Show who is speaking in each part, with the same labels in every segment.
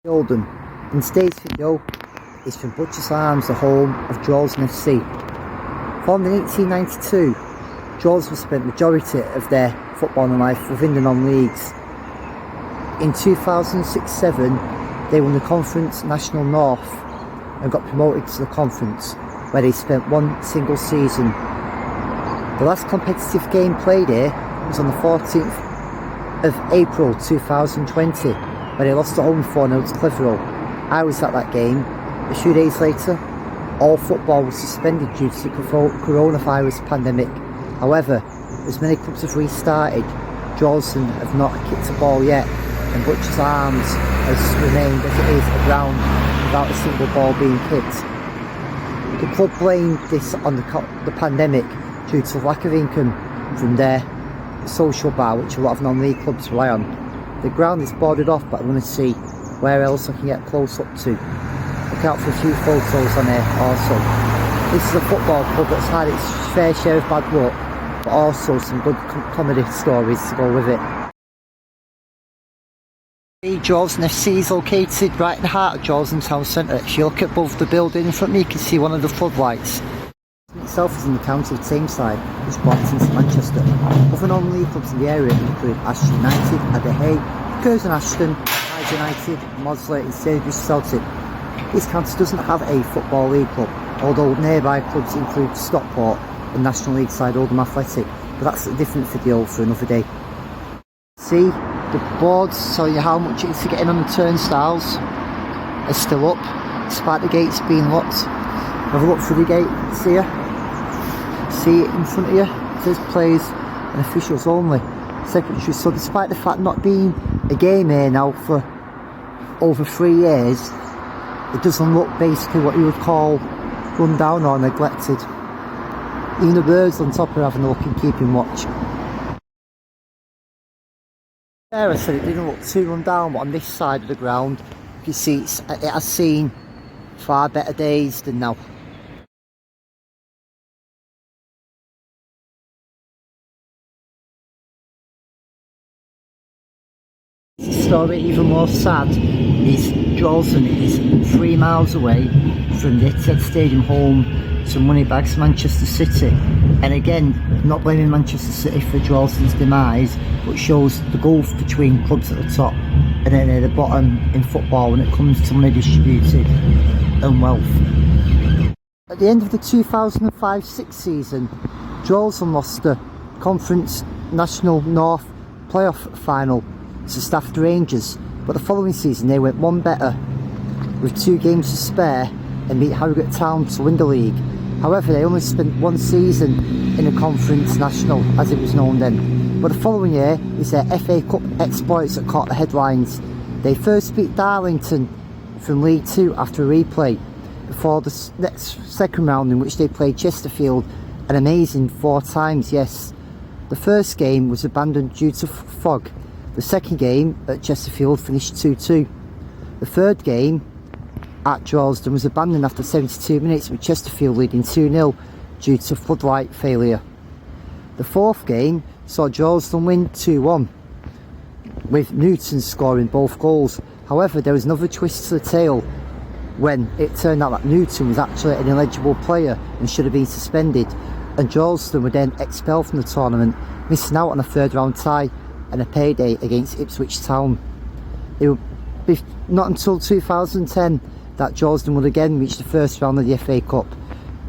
Speaker 1: Droylsden, and today's video is from Butcher's Arms, the home of Droylsden FC. Formed in 1892, Droylsden spent the majority of their footballing life within the non-leagues. In 2006-07, they won the Conference National North and got promoted to the Conference, where they spent one single season. The last competitive game played here was on the 14th of April 2020, where they lost at home 4-0 to Clitheroe. I was at that game. A few days later, all football was suspended due to the coronavirus pandemic. However, as many clubs have restarted, Droylsden have not kicked a ball yet, and Butcher's Arms has remained as it is, a ground without a single ball being kicked. The club blamed this on the pandemic due to lack of income from their social bar, which a lot of non-league clubs rely on. The ground is boarded off, but I'm going to see where else I can get close up to. Look out for a few photos on here also. This is a football club that's had its fair share of bad luck, but also some good comedy stories to go with it. Droylsden FC is located right in the heart of Droylsden Town Centre. If you look at above the building in front of me, you can see one of the floodlights. Itself is in the county of Tameside, which belongs into Manchester. Other non-league clubs in the area include Ashton United, Adahay, Curzon Ashton, Hyde United, Mossley and Sainsbury's Celtic. This county doesn't have a football league club, although nearby clubs include Stockport and National League side Oldham Athletic, but that's a different video for another day. See, the boards telling you how much it is to get in on the turnstiles are still up, despite the gates being locked. Have a look through the gate, see it in front of you. It says players and officials only. Secretary. So despite the fact not being a game here now for over 3 years, it doesn't look basically what you would call run down or neglected. Even the birds on top are having a look and keeping watch. There I said it didn't look too run down, but on this side of the ground you can see it has seen far better days than now. The story even more sad is Droylsden is 3 miles away from the Etihad Stadium, home to Moneybags Manchester City, and again, not blaming Manchester City for Droylsden's demise, but shows the gulf between clubs at the top and then at the bottom in football when it comes to money distributed and wealth. At the end of the 2005-06 season, Droylsden lost the Conference National North playoff final to Stafford Rangers, but the following season they went one better with 2 games to spare and beat Harrogate Town to win the league. However, they only spent 1 season in the Conference National, as it was known then. But the following year is their FA Cup exploits that caught the headlines. They first beat Darlington from League 2 after a replay, before the next second round in which they played Chesterfield an amazing 4 times, yes. The first game was abandoned due to fog. The second game at Chesterfield finished 2-2. The third game at Droylsden was abandoned after 72 minutes, with Chesterfield leading 2-0 due to floodlight failure. The fourth game saw Droylsden win 2-1, with Newton scoring both goals. However, there was another twist to the tale when it turned out that Newton was actually an illegible player and should have been suspended, and Droylsden were then expelled from the tournament, missing out on a 3rd round tie and a payday against Ipswich Town. It would be not until 2010 that Droylsden would again reach the first round of the FA Cup,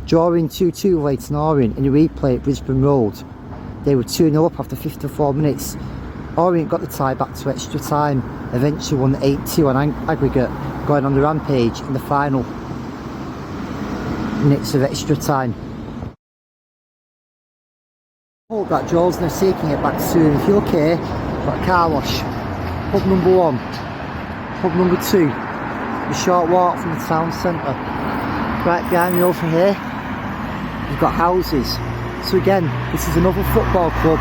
Speaker 1: drawing 2-2 with Leyton Orient in a replay at Brisbane Road. They were 2-0 up after 54 minutes. Orient got the tie back to extra time, eventually won 8-2 on aggregate, going on the rampage in the final minutes of extra time. I hope that Droylsden are taking it back soon. If you look here, we've got a car wash, pub number 1, pub number 2, a short walk from the town centre. Right behind me over here, you've got houses. So again, this is another football club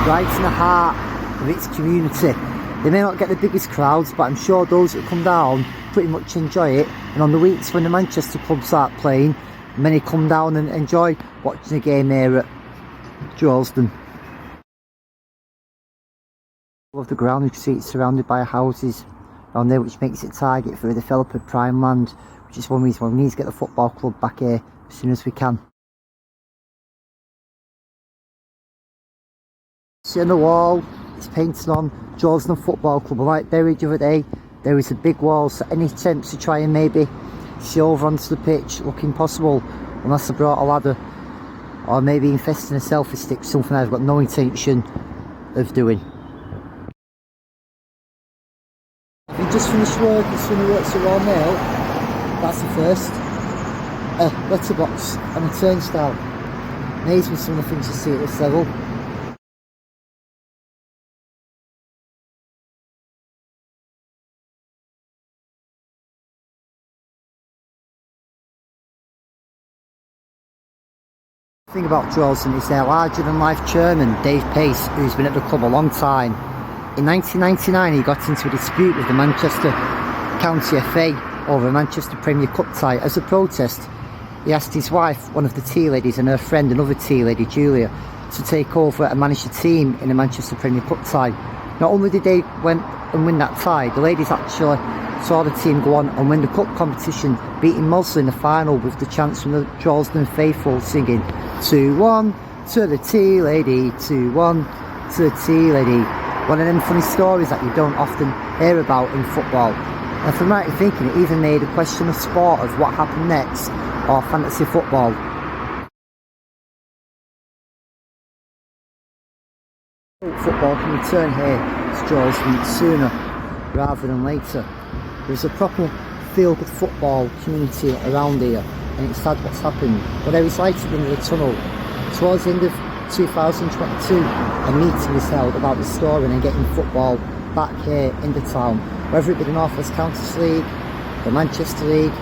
Speaker 1: right in the heart of its community. They may not get the biggest crowds, but I'm sure those that come down pretty much enjoy it. And on the weeks when the Manchester clubs aren't playing, many come down and enjoy watching the game here at Droylsden. Of the ground, you can see it's surrounded by houses on there, which makes it a target for a developer prime land, which is one reason why we need to get the football club back here as soon as we can. See on the wall, it's painted on Droylsden Football Club. Like buried the other day, there is a big wall, so any attempts to try and maybe see over onto the pitch look impossible unless I brought a ladder or maybe investing a selfie stick, something I've got no intention of doing. If you just finished work and someone works at Royal Mail, that's the first. A letterbox and a turnstile. Amazing some of the things you see at this level. The thing about Droylsden is their larger than life chairman, Dave Pace, who's been at the club a long time. In 1999 he got into a dispute with the Manchester County FA over a Manchester Premier Cup tie. As a protest, he asked his wife, one of the tea ladies, and her friend, another tea lady, Julia, to take over and manage the team in the Manchester Premier Cup tie. Not only did they win that tie, the ladies actually saw the team go on and win the cup competition, beating Mosley in the final with the chants from the Droylsden faithful singing 2-1 to the tea lady, 2-1 to the tea lady. One of them funny stories that you don't often hear about in football. And if I'm rightly thinking, it even made a question of sport of what happened next, or fantasy football. Football can return here to Droylsden sooner rather than later. There's a proper feel-good football community around here, and it's sad what's happened. But there is light at the end of the tunnel. Towards the end of 2022, a meeting was held about restoring and getting football back here in the town, whether it be the North West Counties League, the Manchester League,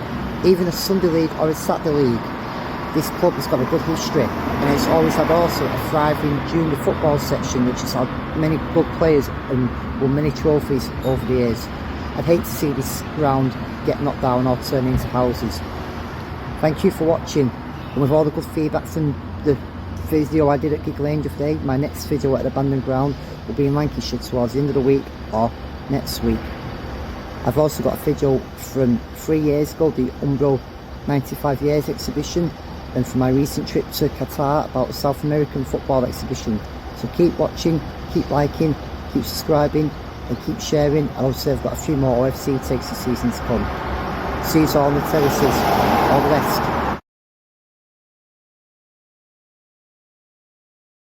Speaker 1: even a Sunday League or a Saturday League. This club has got a good history, and it's always had also a thriving junior football section which has had many good players and won many trophies over the years. I'd hate to see this ground get knocked down or turn into houses. Thank you for watching, and with all the good feedback from the video I did at Gig Lane today, my next video at the abandoned ground will be in Lancashire towards the end of the week or next week. I've also got a video from 3 years ago, the Umbro 95 years exhibition, and from my recent trip to Qatar about the South American football exhibition. So keep watching, keep liking, keep subscribing and keep sharing, and obviously I've got a few more OFC takes this season to come. See you all on the terraces, all the best.